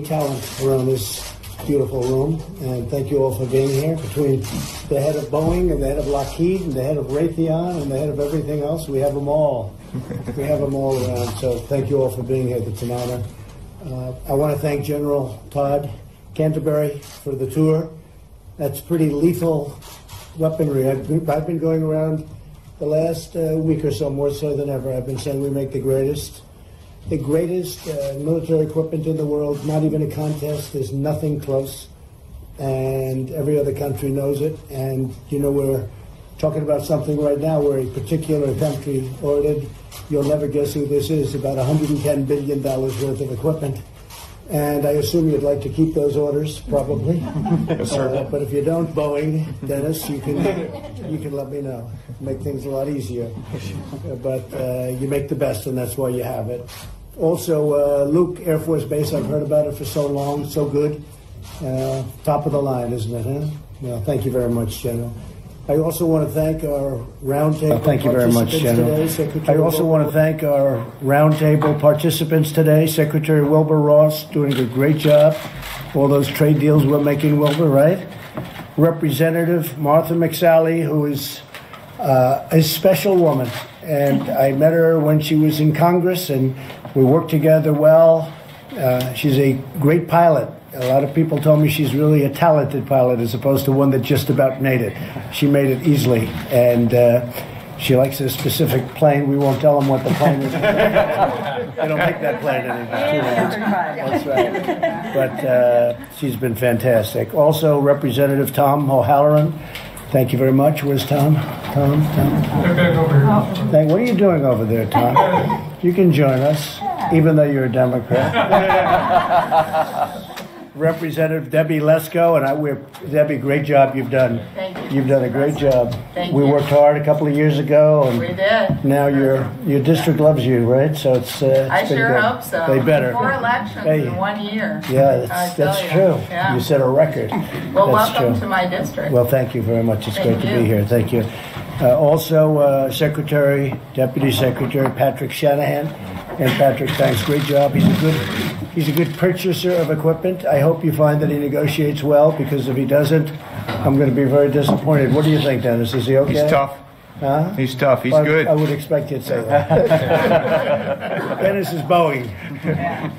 Talent around this beautiful room, and thank you all for being here. Between the head of Boeing and the head of Lockheed and the head of Raytheon and the head of everything else, we have them all. We have them all around, so thank you all for being here. It's an honor. I want to thank General Todd Canterbury for the tour. That's pretty lethal weaponry. I've been going around the last week or so, more so than ever. I've been saying we make the greatest military equipment in the world, not even a contest. There's nothing close, and every other country knows it. And you know, we're talking about something right now where a particular country ordered, you'll never guess who this is, about $110 billion worth of equipment. And I assume you'd like to keep those orders, probably. Yes, sir. But if you don't, Boeing, Dennis, you can let me know. Make things a lot easier. But you make the best, and that's why you have it. Also, Luke Air Force Base, I've heard about it for so long, so good. Top of the line, isn't it, huh? Well, thank you very much, General. I also want to thank our roundtable I also want to thank our roundtable participants today. Secretary Wilbur Ross doing a great job. All those trade deals we're making, Wilbur, right? Representative Martha McSally, who is a special woman. And I met her when she was in Congress, and we worked together well. She's a great pilot. A lot of people told me she's really a talented pilot as opposed to one that just about made it. She made it easily, and she likes a specific plane. We won't tell them what the plane is. They don't make that plane anymore. That's right. But she's been fantastic. Also, Representative Tom O'Halloran. Thank you very much. Where's Tom? Tom? What are you doing over there, Tom? You can join us, even though you're a Democrat. Representative Debbie Lesko, and Debbie, great job you've done. Thank you. You've done a great job. Thank we you. worked hard a couple of years ago, and we did. Now your district loves you, right? So it's I been sure good. hope so. They better. 4 elections in 1 year. Yeah, that's true. Yeah. You set a record. Well, that's welcome true. to my district. Well, thank you very much. It's great to be here. Thank you. Also, Deputy Secretary Patrick Shanahan. And Patrick, thanks. Great job. He's a good purchaser of equipment. I hope you find that he negotiates well, because if he doesn't, I'm going to be very disappointed. What do you think, Dennis? Is he okay? He's tough. Huh? He's tough. He's good. I would expect you to say that. Dennis is Boeing.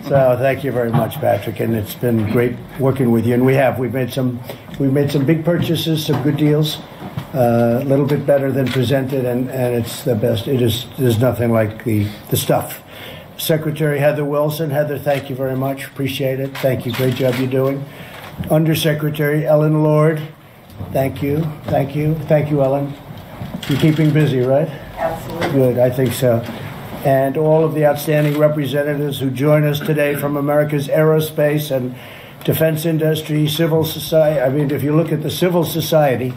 So thank you very much, Patrick, and it's been great working with you. And we've made some big purchases, some good deals, a little bit better than presented, and it's the best. There's nothing like the stuff. Secretary Heather Wilson. Heather, thank you very much. Appreciate it. Thank you. Great job you're doing. Undersecretary Ellen Lord. Thank you. Thank you. Thank you, Ellen. You're keeping busy, right? Absolutely. Good. I think so. And all of the outstanding representatives who join us today from America's aerospace and defense industry, civil society. I mean, if you look at the civil society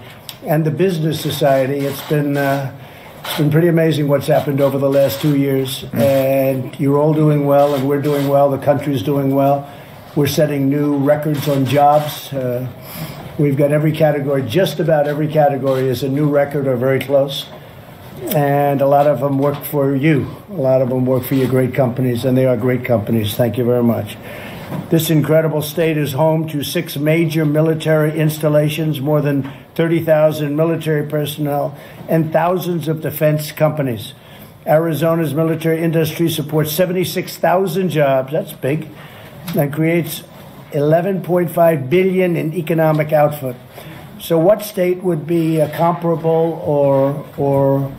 and the business society, it's been pretty amazing what's happened over the last 2 years, and you're all doing well, and we're doing well. The country's doing well. We're setting new records on jobs. We've got every category, just about every category is a new record or very close, and a lot of them work for you. A lot of them work for your great companies, and they are great companies. Thank you very much. This incredible state is home to 6 major military installations, more than 30,000 military personnel, and thousands of defense companies. Arizona's military industry supports 76,000 jobs, that's big, and creates $11.5 billion in economic output. So what state would be comparable or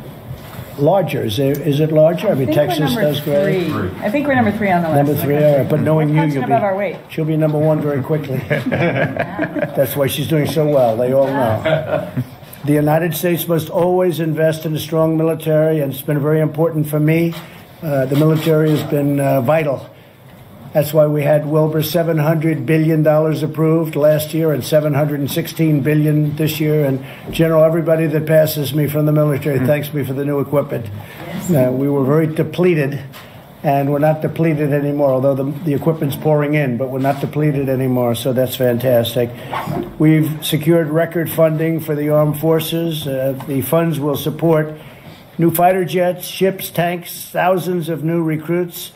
larger? Is it larger? I mean, Texas does great. I think we're number 3 on the list. Number 3, all right. But knowing you, she'll be number 1 very quickly. That's why she's doing so well. They all know. The United States must always invest in a strong military, and it's been very important for me. The military has been vital. That's why we had, Wilbur, $700 billion approved last year and $716 billion this year. And, General, everybody that passes me from the military thanks me for the new equipment. We were very depleted, and we're not depleted anymore, although the equipment's pouring in, but we're not depleted anymore, so that's fantastic. We've secured record funding for the armed forces. The funds will support new fighter jets, ships, tanks, thousands of new recruits,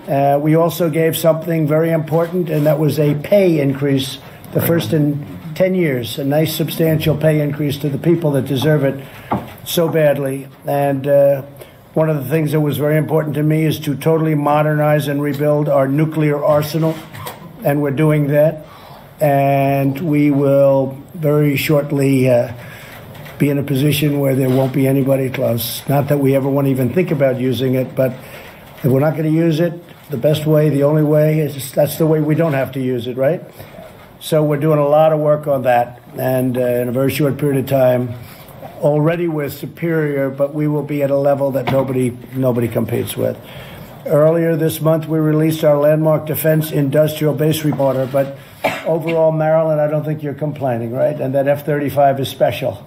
We also gave something very important, and that was a pay increase, the first in 10 years, a nice substantial pay increase to the people that deserve it so badly. And one of the things that was very important to me is to totally modernize and rebuild our nuclear arsenal, and we're doing that. And we will very shortly be in a position where there won't be anybody close. Not that we ever want to even think about using it, but if we're not going to use it, the best way, the only way, is that's the way we don't have to use it, right? So we're doing a lot of work on that, and in a very short period of time, already we're superior, but we will be at a level that nobody competes with. Earlier this month, we released our landmark defense industrial base report, but overall, Maryland, I don't think you're complaining, right? And that F-35 is special.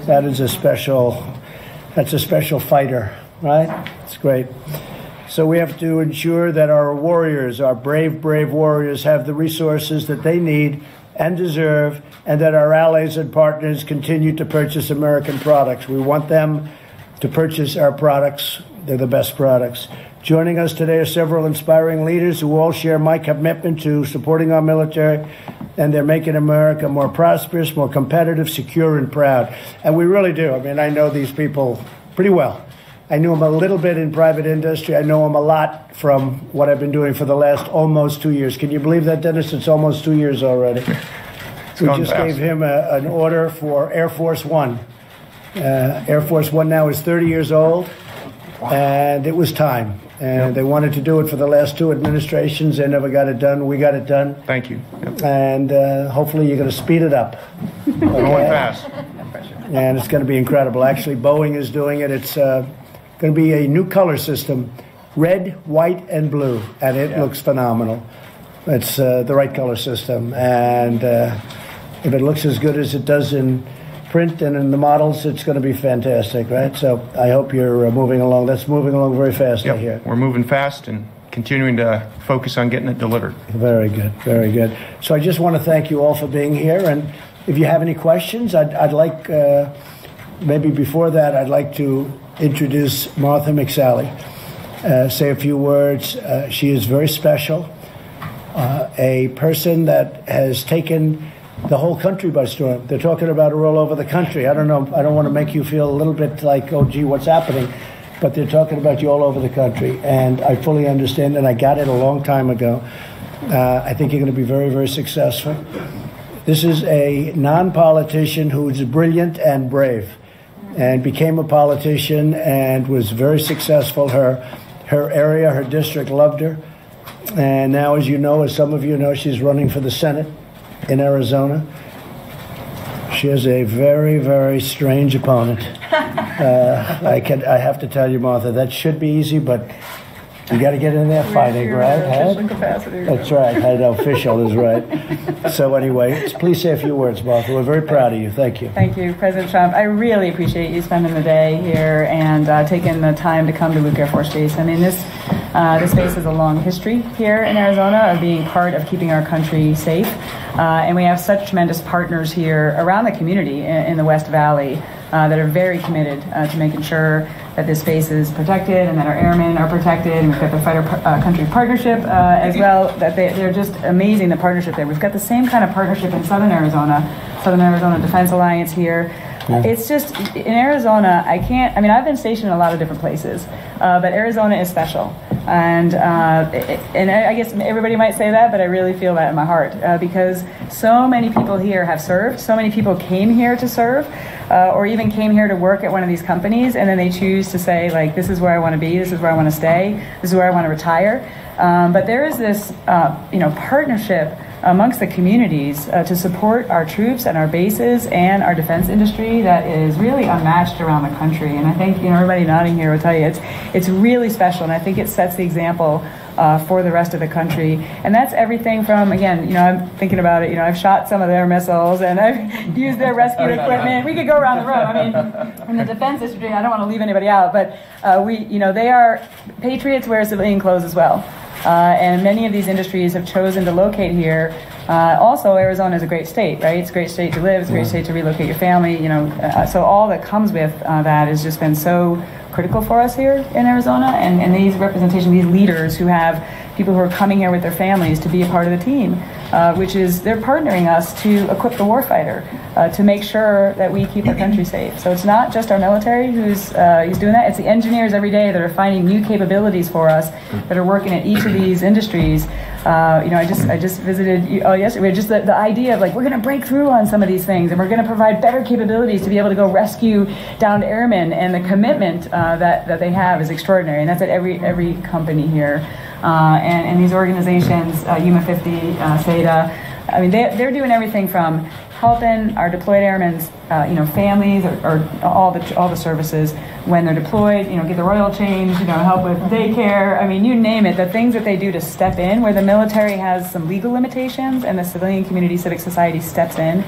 That is that's a special fighter, right? It's great. So we have to ensure that our warriors, our brave warriors, have the resources that they need and deserve, and that our allies and partners continue to purchase American products. We want them to purchase our products. They're the best products. Joining us today are several inspiring leaders who all share my commitment to supporting our military, and they're making America more prosperous, more competitive, secure, and proud. And we really do. I mean, I know these people pretty well. I knew them a little bit in private industry. I know them a lot from what I've been doing for the last almost 2 years. Can you believe that, Dennis? It's almost 2 years already. We just gave him an order for Air Force One. Air Force One now is 30 years old, and it was time. And they wanted to do it for the last two administrations. They never got it done. We got it done. Thank you. And hopefully you're going to speed it up. We're going fast. And it's going to be incredible. Actually, Boeing is doing it. It's going to be a new color system, red, white, and blue, and it looks phenomenal. It's the right color system, and if it looks as good as it does in print and in the models, it's going to be fantastic, right? So I hope you're moving along. That's moving along very fast, I hear. We're moving fast and continuing to focus on getting it delivered. Very good, very good. So I just want to thank you all for being here, and if you have any questions, I'd like, maybe before that, I'd like to introduce Martha McSally, say a few words. She is very special, a person that has taken the whole country by storm. They're talking about her all over the country. I don't know. I don't want to make you feel a little bit like, oh, gee, what's happening? But they're talking about you all over the country, and I fully understand, and I got it a long time ago. I think you're going to be very, very successful. This is a non-politician who's brilliant and brave, and became a politician and was very successful. Her area, her district loved her. And now, as you know, as some of you know, she's running for the Senate in Arizona. She has a very, very strange opponent. I have to tell you, Martha, that should be easy, but you got to get in there fighting, right? Official capacity. That's right. I know, official is right. So anyway, please say a few words, Martha. We're very proud of you. Thank you. Thank you, President Trump. I really appreciate you spending the day here and taking the time to come to Luke Air Force Base. I mean, this base has a long history here in Arizona of being part of keeping our country safe. And we have such tremendous partners here around the community in the West Valley that are very committed to making sure that this base is protected and that our airmen are protected. And we've got the Fighter Country Partnership as well. That they're just amazing, the partnership there. We've got the same kind of partnership in Southern Arizona Defense Alliance here. It's just, in Arizona, I've been stationed in a lot of different places, but Arizona is special. And I guess everybody might say that, but I really feel that in my heart because so many people here have served, so many people came here to serve, or even came here to work at one of these companies, and then they choose to say, like, this is where I want to be, this is where I want to stay, this is where I want to retire. But there is this, partnership amongst the communities to support our troops and our bases and our defense industry that is really unmatched around the country. And I think everybody nodding here will tell you it's really special, and I think it sets the example for the rest of the country. And that's everything from, again, I'm thinking about it, I've shot some of their missiles and I've used their rescue equipment. We could go around the room. I mean, in the defense industry, I don't want to leave anybody out, but they are patriots wear civilian clothes as well. And many of these industries have chosen to locate here. Also, Arizona is a great state, right? It's a great state to live. It's a great state to relocate your family. So all that comes with that has just been so critical. critical for us here in Arizona, and these representation, these leaders who have people who are coming here with their families to be a part of the team, which is they're partnering us to equip the warfighter to make sure that we keep our country safe. So it's not just our military who's doing that, it's the engineers every day that are finding new capabilities for us that are working at each of these industries. I just visited yesterday. Just the idea of like we're going to break through on some of these things, and we're going to provide better capabilities to be able to go rescue downed airmen, and the commitment that they have is extraordinary, and that's at every company here. And these organizations, UMA 50, SETA, I mean, they're doing everything from helping our deployed airmen's, families or all the services when they're deployed, get the oil change, help with daycare. I mean, you name it. The things that they do to step in, where the military has some legal limitations and the civilian community, civic society steps in,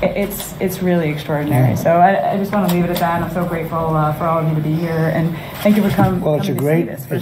it's really extraordinary. So I just want to leave it at that. I'm so grateful for all of you to be here, and thank you for coming. Well, it's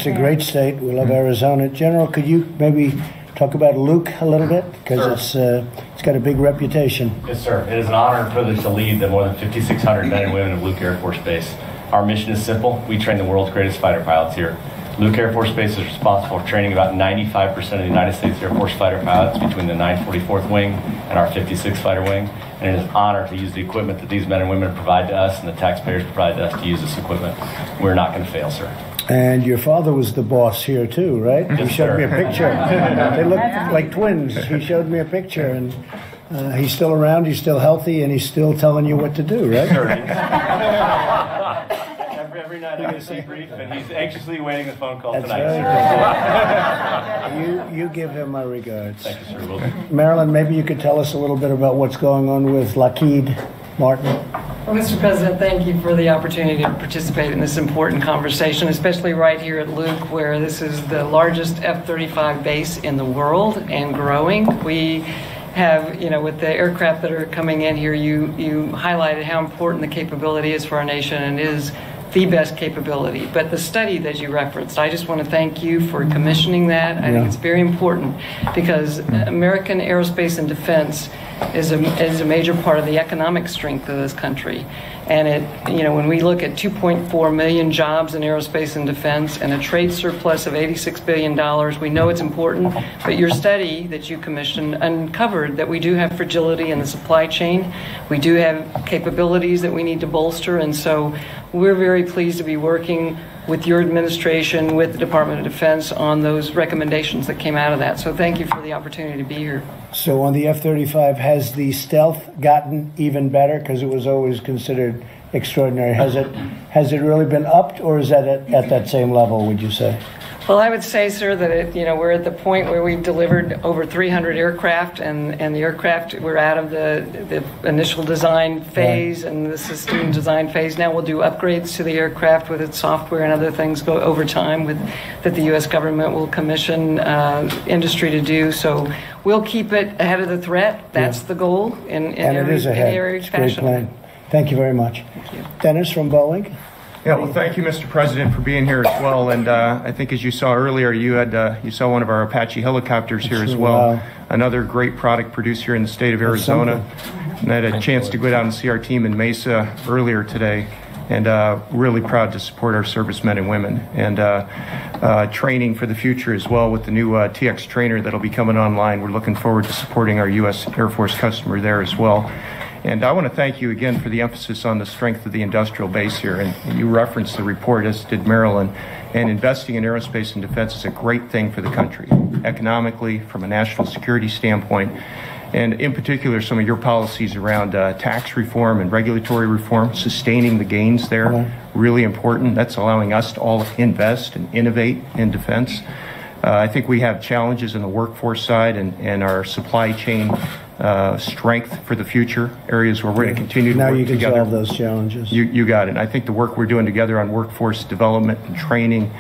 a great state. We love Arizona. General, could you maybe talk about Luke a little bit, because it's got a big reputation. Yes, sir. It is an honor and privilege to lead the more than 5,600 men and women of Luke Air Force Base. Our mission is simple. We train the world's greatest fighter pilots here. Luke Air Force Base is responsible for training about 95% of the United States Air Force fighter pilots between the 944th Wing and our 56th Fighter Wing. And it is an honor to use the equipment that these men and women provide to us and the taxpayers provide to us to use this equipment. We're not going to fail, sir. And your father was the boss here too, right? Yes, he showed me a picture. They look like twins. He showed me a picture, and he's still around, he's still healthy, and he's still telling you what to do, right? Sure. Every night I get a debrief, and he's anxiously waiting the phone call tonight. Right. You give him my regards. Thank you, sir. Will do. Marilyn, maybe you could tell us a little bit about what's going on with Lockheed Martin. Well, Mr. President, thank you for the opportunity to participate in this important conversation, especially right here at Luke, where this is the largest F-35 base in the world and growing. We have, with the aircraft that are coming in here, you highlighted how important the capability is for our nation, and is the best capability. But the study that you referenced, I just want to thank you for commissioning that. I think it's very important, because American aerospace and defense is a major part of the economic strength of this country. And when we look at 2.4 million jobs in aerospace and defense and a trade surplus of $86 billion, we know it's important. But your study that you commissioned uncovered that we do have fragility in the supply chain. We do have capabilities that we need to bolster. And so we're very pleased to be working with your administration, with the Department of Defense, on those recommendations that came out of that. So thank you for the opportunity to be here. So on the F-35, has the stealth gotten even better? Because it was always considered extraordinary. Has it really been upped, or is that at that same level, would you say? Well, I would say, sir, that we're at the point where we've delivered over 300 aircraft, and the aircraft, we're out of the initial design phase and the system design phase. Now we'll do upgrades to the aircraft with its software and other things go over time that the U.S. government will commission industry to do. So we'll keep it ahead of the threat. That's the goal in every fashion. Great plan. Thank you very much. Thank you. Dennis from Boeing. Yeah, well, thank you, Mr. President, for being here as well. And I think, as you saw earlier, you saw one of our Apache helicopters here as well. Wow. Another great product produced here in the state of Arizona. And I had a chance to go down and see our team in Mesa earlier today, and really proud to support our servicemen and women, and training for the future as well with the new TX trainer that'll be coming online. We're looking forward to supporting our U.S. Air Force customer there as well. And I want to thank you again for the emphasis on the strength of the industrial base here. And you referenced the report, as did Marilyn. And investing in aerospace and defense is a great thing for the country, economically, from a national security standpoint. And in particular, some of your policies around tax reform and regulatory reform, sustaining the gains there, really important. That's allowing us to all invest and innovate in defense. I think we have challenges in the workforce side and our supply chain strength for the future, areas where we're going to continue to work together. Now you can solve those challenges. You got it. And I think the work we're doing together on workforce development and training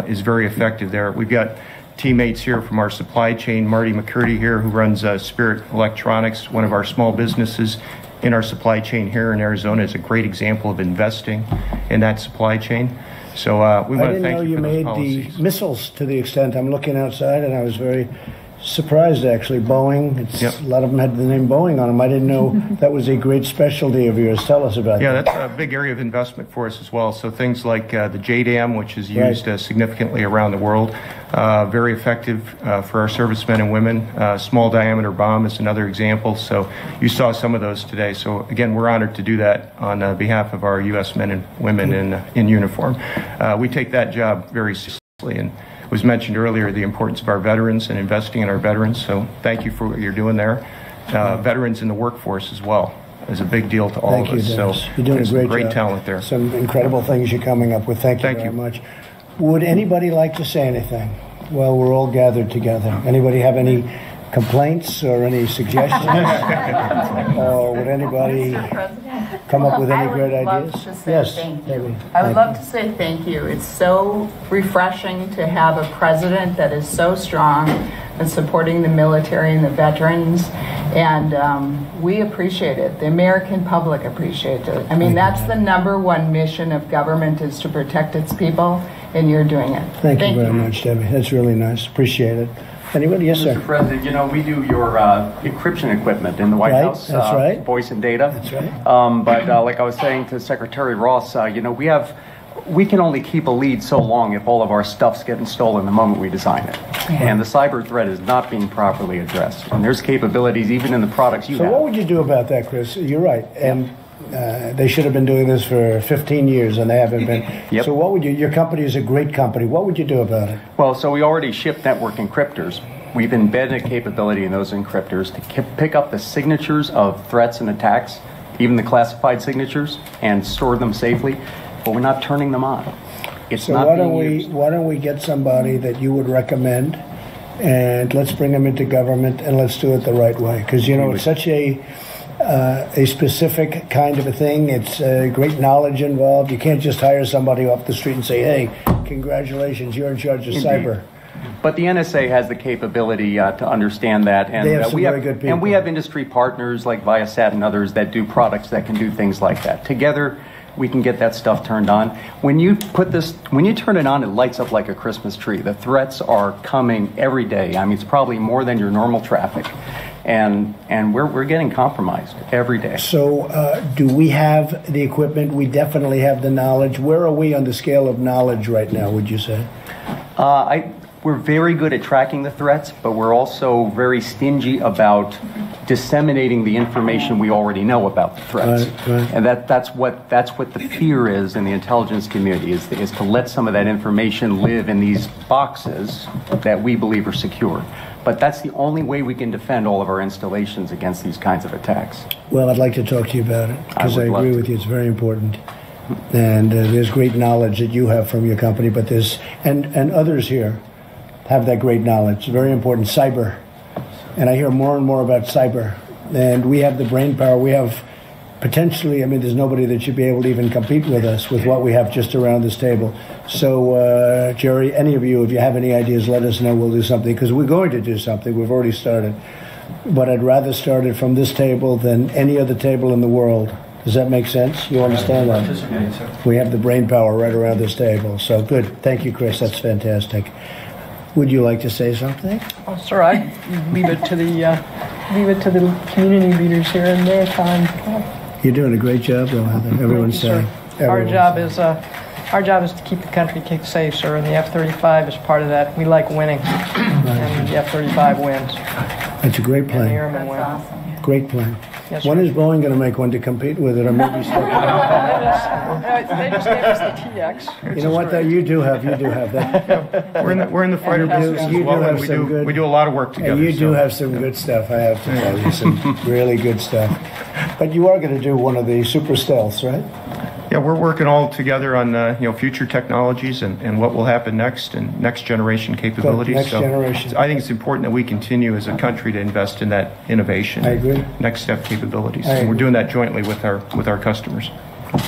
is very effective there. We've got teammates here from our supply chain, Marty McCurdy here, who runs Spirit Electronics, one of our small businesses in our supply chain here in Arizona, is a great example of investing in that supply chain. So we want to thank you for those policies. I didn't know you made the missiles to the extent I'm looking outside, and I was very surprised, actually. Boeing, a lot of them had the name Boeing on them. I didn't know that was a great specialty of yours. Tell us about that. Yeah, that's a big area of investment for us as well. So things like the JDAM, which is used significantly around the world, very effective for our servicemen and women. Small diameter bomb is another example. So you saw some of those today. So again, we're honored to do that on behalf of our U.S. men and women in uniform. We take that job very seriously, and it was mentioned earlier the importance of our veterans and investing in our veterans. So thank you for what you're doing there. Veterans in the workforce as well is a big deal to all of us. Dennis. So you're doing a great job. Talent there. Some incredible things you're coming up with. Thank you very much. Would anybody like to say anything while we're all gathered together? Anybody have any complaints or any suggestions? Or would anybody come up with any great ideas? Yes, thank you. I would love to say thank you. It's so refreshing to have a president that is so strong in supporting the military and the veterans, and we appreciate it. The American public appreciates it. I mean, that's the #1 mission of government, is to protect its people, and you're doing it. Thank you very much, Debbie. That's really nice. Appreciate it. Anybody? Yes, sir. Mr. President, you know, we do your encryption equipment in the White House. That's right. Voice and data. That's right. But like I was saying to Secretary Ross, you know, we can only keep a lead so long if all of our stuff's getting stolen the moment we design it. And the cyber threat is not being properly addressed. And there's capabilities even in the products you have. So what would you do about that, Chris? You're right. And they should have been doing this for 15 years, and they haven't been. Yep. So what would you? Your company is a great company. What would you do about it? Well, so we already ship network encryptors. We've embedded a capability in those encryptors to pick up the signatures of threats and attacks, even the classified signatures, and store them safely. But we're not turning them on. It's so not why don't we get somebody that you would recommend, and let's bring them into government, and let's do it the right way, because you know it's such a specific kind of a thing. It's great knowledge involved. You can't just hire somebody off the street and say, "Hey, congratulations, you're in charge of cyber." But the NSA has the capability to understand that, and they have some very good people. And we have industry partners like Viasat and others that do products that can do things like that. Together, we can get that stuff turned on. When you turn it on, it lights up like a Christmas tree. The threats are coming every day. I mean, it's probably more than your normal traffic, and we're getting compromised every day. So, do we have the equipment? We definitely have the knowledge. Where are we on the scale of knowledge right now, would you say? We're very good at tracking the threats, but we're also very stingy about disseminating the information we already know about the threats. Right. And that's what the fear is in the intelligence community, is to let some of that information live in these boxes that we believe are secure. But that's the only way we can defend all of our installations against these kinds of attacks. Well, I'd like to talk to you about it, because I agree with you. It's very important. And there's great knowledge that you have from your company, but there's and others here have that great knowledge. It's very important. Cyber. And I hear more and more about cyber. And we have the brain power. We have potentially, I mean, there's nobody that should be able to even compete with us with what we have just around this table. So, Jerry, any of you, if you have any ideas, let us know. We'll do something, because we're going to do something. We've already started. But I'd rather start it from this table than any other table in the world. Does that make sense? You understand that? We have the brain power right around this table. So good. Thank you, Chris. That's fantastic. Would you like to say something? Oh, sir, I leave it to the community leaders here in their time. You're doing a great job, though, Heather. Everyone's saying. Our job is to keep the country safe, sir, and the F-35 is part of that. We like winning, and the F-35 wins. That's a great plan. And the airmen win. Awesome. Great plan. Yes, when is Boeing going to make one to compete with it, or maybe start? They just gave us the TX. You know what? That you do have that. We're in the fighter business as well, and we do a lot of work together. And you do have some good stuff. I have to tell you, some really good stuff. But you are going to do one of the super stealths, right? Yeah, we're working all together on future technologies and what will happen next, and next generation capabilities. Next generation. I think it's important that we continue as a country to invest in that innovation. I agree. Next step capabilities, and we're doing that jointly with our customers.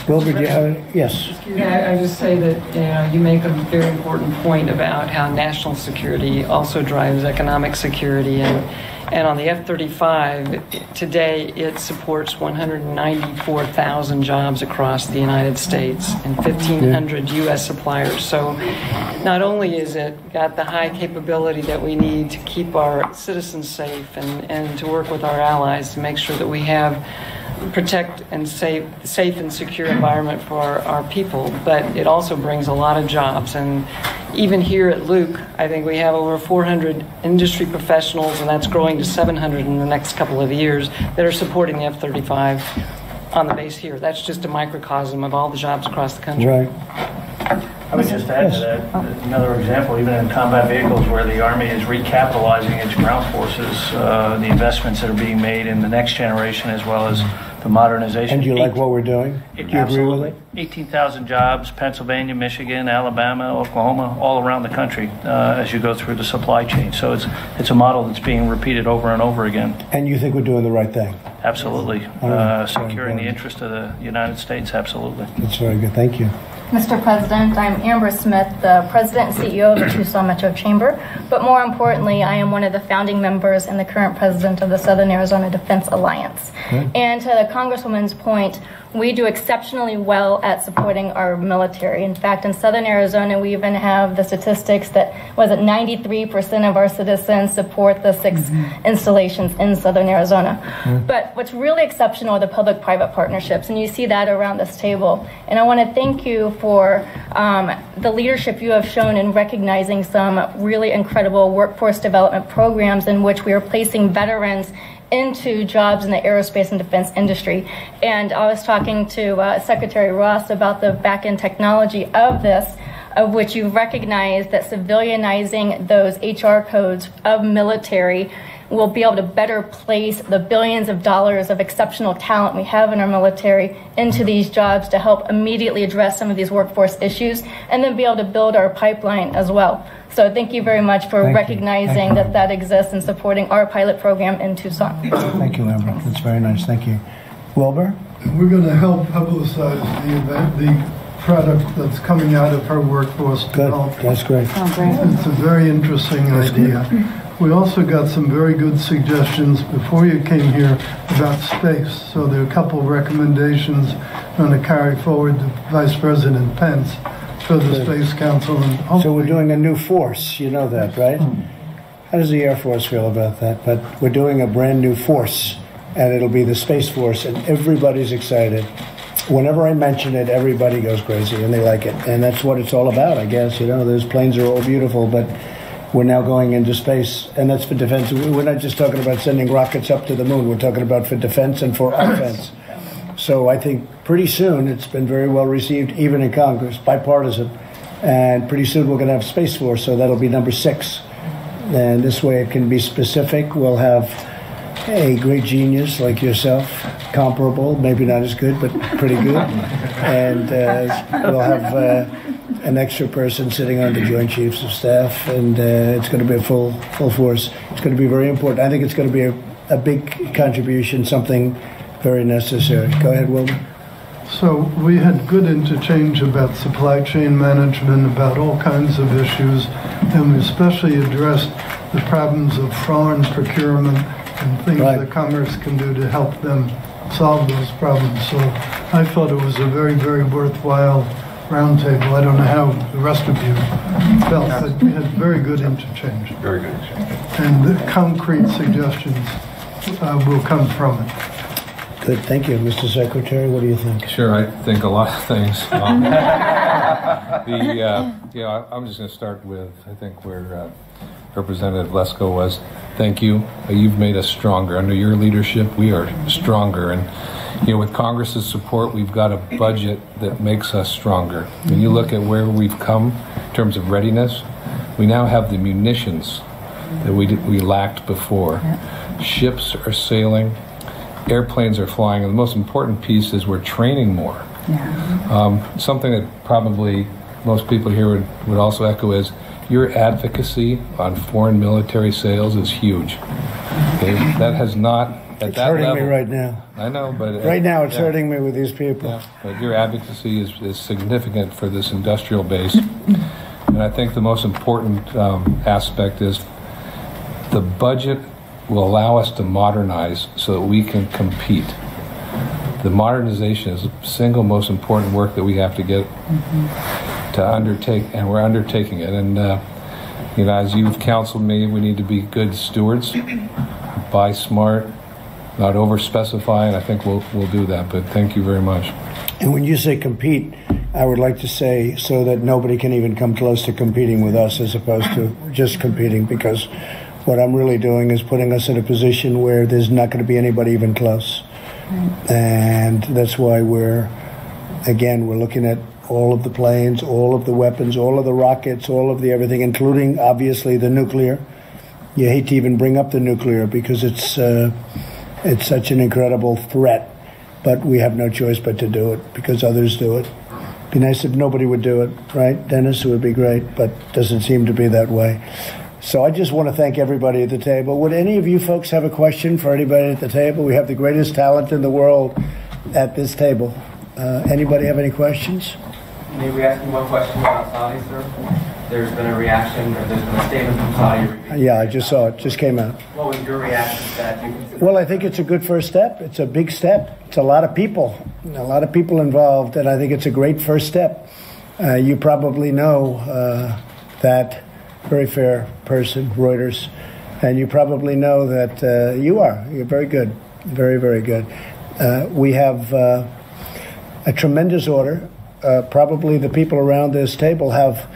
Wilbur, do you have it? Yes. I just say that you make a very important point about how national security also drives economic security, and And on the F-35, today it supports 194,000 jobs across the United States and 1,500 U.S. suppliers. So not only is it got the high capability that we need to keep our citizens safe and to work with our allies to make sure that we have protect and safe and secure environment for our people, but it also brings a lot of jobs. And even here at Luke, I think we have over 400 industry professionals, and that's growing to 700 in the next couple of years, that are supporting the F-35 on the base here. That's just a microcosm of all the jobs across the country. Right. I would just add to that another example, even in combat vehicles where the Army is recapitalizing its ground forces, the investments that are being made in the next generation as well as the modernization. And do you like what we're doing? Do you agree with it? 18,000 jobs, Pennsylvania, Michigan, Alabama, Oklahoma, all around the country as you go through the supply chain. So it's a model that's being repeated over and over again. And you think we're doing the right thing? Absolutely. Securing the interest of the United States, absolutely. That's very good. Thank you. Mr. President, I'm Amber Smith, the President and CEO of the Tucson Metro Chamber, but more importantly, I am one of the founding members and the current President of the Southern Arizona Defense Alliance. And to the Congresswoman's point, we do exceptionally well at supporting our military. In fact, in Southern Arizona, we even have the statistics that 93% of our citizens support the 6 installations in Southern Arizona. But what's really exceptional are the public-private partnerships, and you see that around this table. And I want to thank you for the leadership you have shown in recognizing some really incredible workforce development programs in which we are placing veterans into jobs in the aerospace and defense industry. And I was talking to Secretary Ross about the back-end technology of this, of which you recognize that civilianizing those HR codes of military will be able to better place the billions of dollars of exceptional talent we have in our military into these jobs to help immediately address some of these workforce issues and then be able to build our pipeline as well. So thank you very much for recognizing that that exists and supporting our pilot program in Tucson. Thank you, Amber. That's very nice. Thank you. Wilbur? We're going to help publicize the event, the product that's coming out of her workforce development. Good. That's great. Oh, great. It's a very interesting idea. We also got some very good suggestions before you came here about space. So there are a couple of recommendations I'm going to carry forward to Vice President Pence for the Space Council. And so we're doing a new force. You know that, right? How does the Air Force feel about that? But we're doing a brand new force, and it'll be the Space Force, and everybody's excited. Whenever I mention it, everybody goes crazy, and they like it. And that's what it's all about, I guess. You know, those planes are all beautiful, but we're now going into space, and that's for defense. We're not just talking about sending rockets up to the moon. We're talking about for defense and for offense. So I think pretty soon, it's been very well received, even in Congress, bipartisan. And pretty soon we're going to have Space Force, so that'll be number 6. And this way it can be specific. We'll have a great genius like yourself, comparable, maybe not as good, but pretty good. And we'll have an extra person sitting on the Joint Chiefs of Staff, and it's going to be a full force. It's going to be very important. I think it's going to be a big contribution, something very necessary. Go ahead, Wilbur. So we had good interchange about supply chain management, about all kinds of issues, and we especially addressed the problems of foreign procurement and things that Commerce can do to help them solve those problems. So I thought it was a very, very worthwhile roundtable. I don't know how the rest of you felt, but we had very good interchange. Very good. And the concrete suggestions will come from it. Good, thank you. Mr. Secretary, what do you think? Sure, I think a lot of things. I'm just going to start with, I think, where Representative Lesko was. Thank you. You've made us stronger. Under your leadership, we are stronger. And, with Congress's support, we've got a budget that makes us stronger. When you look at where we've come in terms of readiness, we now have the munitions that we lacked before. Ships are sailing. Airplanes are flying, and the most important piece is we're training more. Something that probably most people here would also echo is your advocacy on foreign military sales is huge. Okay? That has not, at it's that hurting level, me right now. I know, but right now it's hurting me with these people. Yeah, but your advocacy is significant for this industrial base. And I think the most important aspect is the budget will allow us to modernize so that we can compete. The modernization is the single most important work that we have to get to undertake, and we're undertaking it. And as you've counseled me, we need to be good stewards, buy smart, not over-specify, and I think we'll do that. But thank you very much. And when you say compete, I would like to say so that nobody can even come close to competing with us as opposed to just competing, because what I'm really doing is putting us in a position where there's not going to be anybody even close. And that's why we're looking at all of the planes, all of the weapons, all of the rockets, all of the everything, including, obviously, the nuclear. You hate to even bring up the nuclear because it's such an incredible threat, but we have no choice but to do it because others do it. It'd be nice if nobody would do it, right, Dennis? It would be great, but it doesn't seem to be that way. So I just want to thank everybody at the table. Would any of you folks have a question for anybody at the table? We have the greatest talent in the world at this table. Anybody have any questions? May we ask you one question about Saudi, sir? There's been a reaction, or there's been a statement from Saudi. Yeah, I just saw it. Just came out. What was your reaction to that? Well, I think it's a good first step. It's a big step. It's a lot of people involved, and I think it's a great first step. You probably know that very fair person, Reuters, and you probably know that you're very good, very, very good. We have a tremendous order. Probably the people around this table have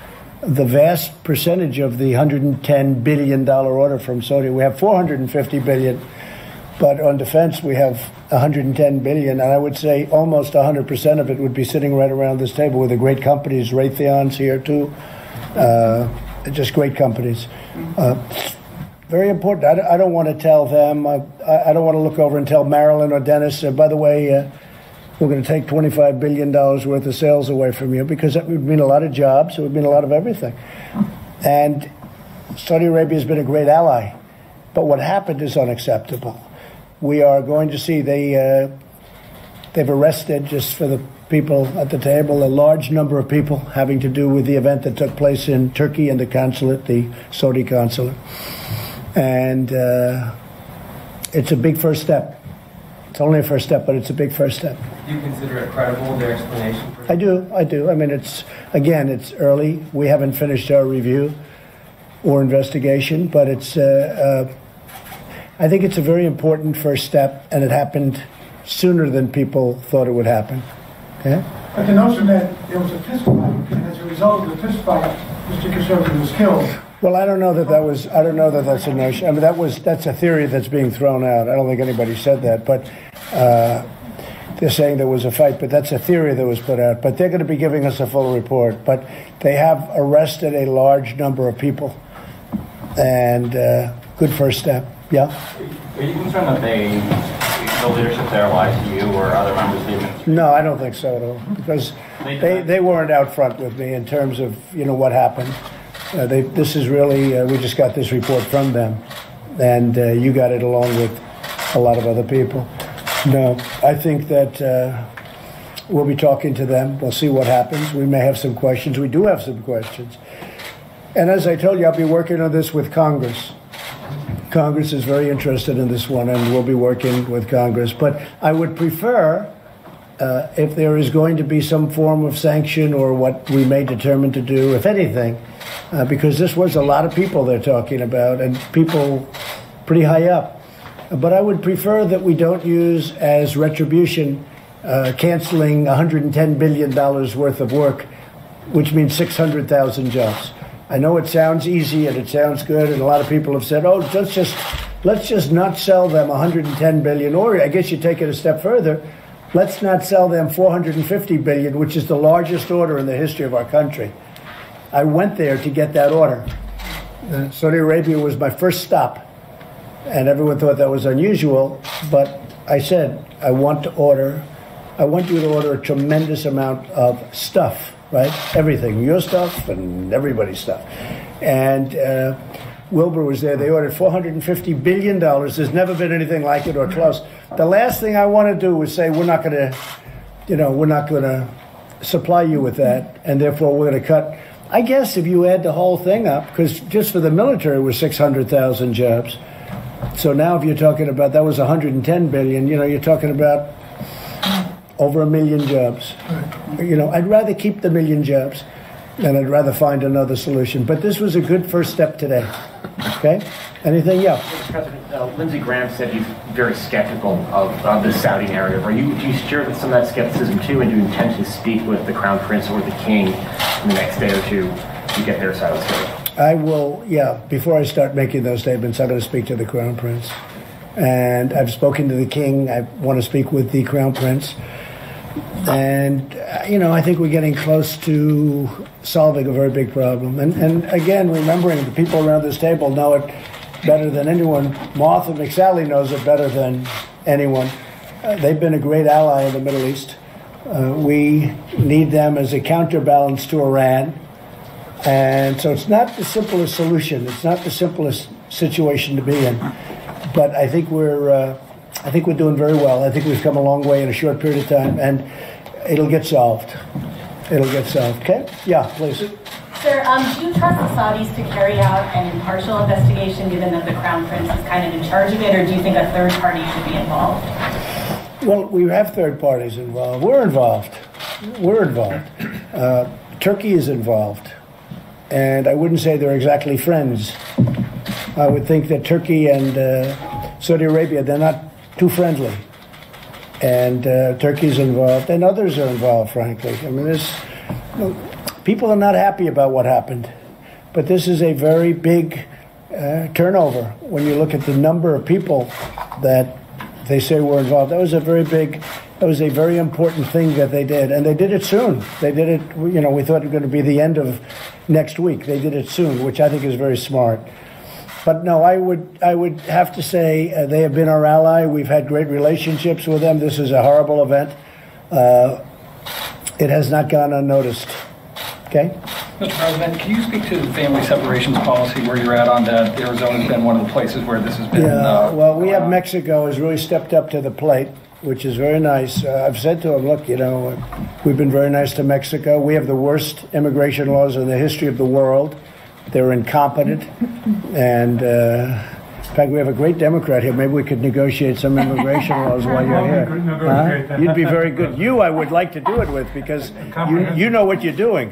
the vast percentage of the $110 billion order from Saudi. We have $450 billion, but on defense we have $110 billion, and I would say almost 100% of it would be sitting right around this table with the great companies. Raytheon's here too, just great companies. Very important. I don't want to tell them. I don't want to look over and tell Marilyn or Dennis, by the way, we're going to take $25 billion worth of sales away from you, because that would mean a lot of jobs. It would mean a lot of everything. And Saudi Arabia has been a great ally. But what happened is unacceptable. We are going to see they've arrested, just for the people at the table, a large number of people having to do with the event that took place in Turkey and the consulate, the Saudi consulate. And it's a big first step. It's only a first step, but it's a big first step. Do you consider it credible, their explanation? I do. I mean, it's early. We haven't finished our review or investigation, but I think it's a very important first step, and it happened sooner than people thought it would happen. Okay? But the notion that there was a fist fight, and as a result of the fist fight, Mr. Khashoggi was killed. Well, I don't know that that's a notion. I mean, that's a theory that's being thrown out. I don't think anybody said that, but they're saying there was a fight, but that's a theory that was put out. But they're going to be giving us a full report. But they have arrested a large number of people, and good first step. Yeah? Are you concerned that the leadership there lied to you or other members of the administration? No, I don't think so at all, because they weren't out front with me in terms of what happened. This is really, we just got this report from them, and you got it along with a lot of other people. No, I think that we'll be talking to them. We'll see what happens. We may have some questions. We do have some questions. And as I told you, I'll be working on this with Congress. Congress is very interested in this one, and we'll be working with Congress. But I would prefer, if there is going to be some form of sanction or what we may determine to do, if anything, because this was a lot of people they're talking about, and people pretty high up. But I would prefer that we don't use as retribution canceling $110 billion worth of work, which means 600,000 jobs. I know it sounds easy and it sounds good, and a lot of people have said, oh, let's just not sell them $110 billion, or I guess you take it a step further, let's not sell them $450 billion, which is the largest order in the history of our country. I went there to get that order. Saudi Arabia was my first stop, and everyone thought that was unusual, but I said, I want you to order a tremendous amount of stuff, right? Everything, your stuff and everybody's stuff. And Wilbur was there. They ordered $450 billion. There's never been anything like it or close. The last thing I want to do is say, we're not going to supply you with that, and therefore we're going to cut. I guess if you add the whole thing up, because just for the military it was 600,000 jobs, So now if you're talking about, that was 110 billion, you're talking about over 1 million jobs. I'd rather keep the 1 million jobs than I'd rather find another solution. But this was a good first step today. Okay? Anything? Yeah. Mr. President, Lindsey Graham said he's very skeptical of the Saudi narrative. Do you share some of that skepticism too, and do you intend to speak with the Crown Prince or the King in the next day or two to get their side of the story? I will, before I start making those statements, I'm going to speak to the Crown Prince. And I've spoken to the King. I want to speak with the Crown Prince. And, I think we're getting close to solving a very big problem. And again, remembering the people around this table know it better than anyone. Martha McSally knows it better than anyone. They've been a great ally in the Middle East. We need them as a counterbalance to Iran. And so it's not the simplest solution. It's not the simplest situation to be in. But I think we're doing very well. I think we've come a long way in a short period of time, and it'll get solved. It'll get solved. Okay? Yeah, please. Sir, do you trust the Saudis to carry out an impartial investigation, given that the Crown Prince is kind of in charge of it, or do you think a third party should be involved? Well, we have third parties involved. We're involved. Turkey is involved. And I wouldn't say they're exactly friends. I would think that Turkey and Saudi Arabia, they're not too friendly. And Turkey's involved, and others are involved, frankly. I mean, people are not happy about what happened. But this is a very big turnover when you look at the number of people that they say were involved. That was a very important thing that they did. And they did it soon. They did it, we thought it was going to be the end of next week. They did it soon, which I think is very smart. But no, I would have to say they have been our ally. We've had great relationships with them. This is a horrible event. It has not gone unnoticed. Okay? Mr. President, can you speak to the family separations policy, where you're at on that? Arizona's been one of the places where this has been. Well, we have Mexico has really stepped up to the plate, which is very nice. I've said to them, look, we've been very nice to Mexico. We have the worst immigration laws in the history of the world. They're incompetent. And in fact, we have a great Democrat here. Maybe we could negotiate some immigration laws while you're here. You'd be very good. I would like to do it with, because you know what you're doing.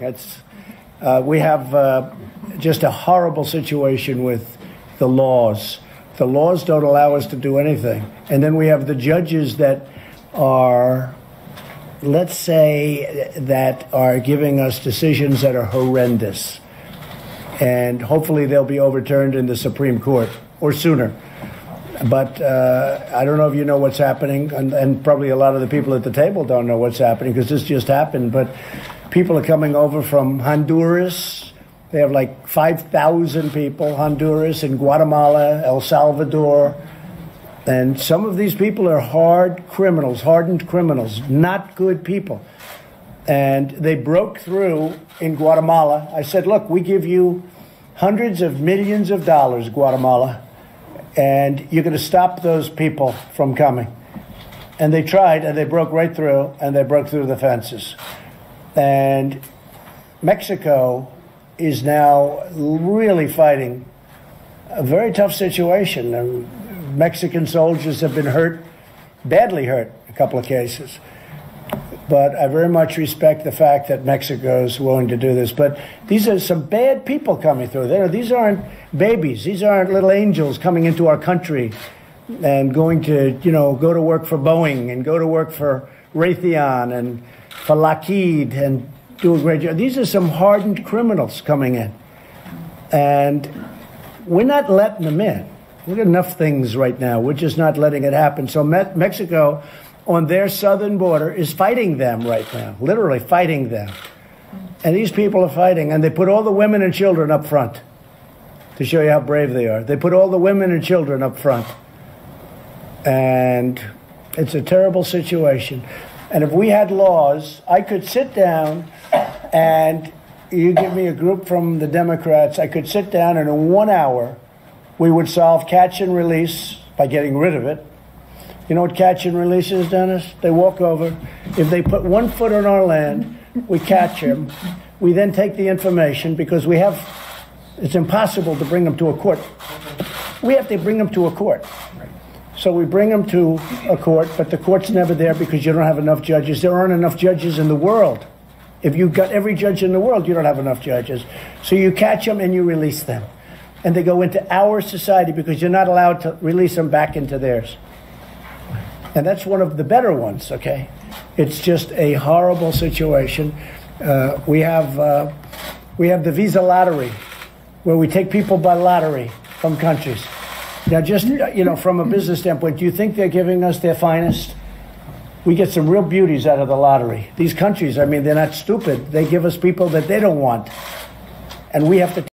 We have just a horrible situation with the laws. The laws don't allow us to do anything. And then we have the judges that are, let's say, that are giving us decisions that are horrendous. And hopefully they'll be overturned in the Supreme Court, or sooner. But I don't know if you know what's happening, and probably a lot of the people at the table don't know what's happening, because this just happened. But people are coming over from Honduras. They have like 5,000 people, Honduras and Guatemala, El Salvador. And some of these people are hardened criminals, not good people. And they broke through in Guatemala. I said, look, we give you hundreds of millions of dollars, Guatemala, and you're going to stop those people from coming. And they tried, and they broke right through, and they broke through the fences. And Mexico is now really fighting a very tough situation. Mexican soldiers have been hurt, badly hurt, a couple of cases. But I very much respect the fact that Mexico is willing to do this. But these are some bad people coming through there. These aren't babies. These aren't little angels coming into our country and going to, go to work for Boeing and go to work for Raytheon and for Lockheed and do a great job. These are some hardened criminals coming in. And we're not letting them in. We've got enough things right now. We're just not letting it happen. So Mexico, on their southern border, is fighting them right now, literally fighting them. And these people are fighting, and they put all the women and children up front to show you how brave they are. They put all the women and children up front. And it's a terrible situation. And if we had laws, I could sit down and you give me a group from the Democrats, I could sit down and in 1 hour we would solve catch and release by getting rid of it. You know what catch and release is, Dennis? They walk over. If they put 1 foot on our land, we catch them. We then take the information, because it's impossible to bring them to a court. we have to bring them to a court. So we bring them to a court, but the court's never there because you don't have enough judges. There aren't enough judges in the world. If you've got every judge in the world, you don't have enough judges. So you catch them and you release them. And they go into our society because you're not allowed to release them back into theirs. And that's one of the better ones, okay? It's just a horrible situation. We have the visa lottery, where we take people by lottery from countries. Now, just, from a business standpoint, do you think they're giving us their finest? We get some real beauties out of the lottery. These countries, they're not stupid. They give us people that they don't want. And we have to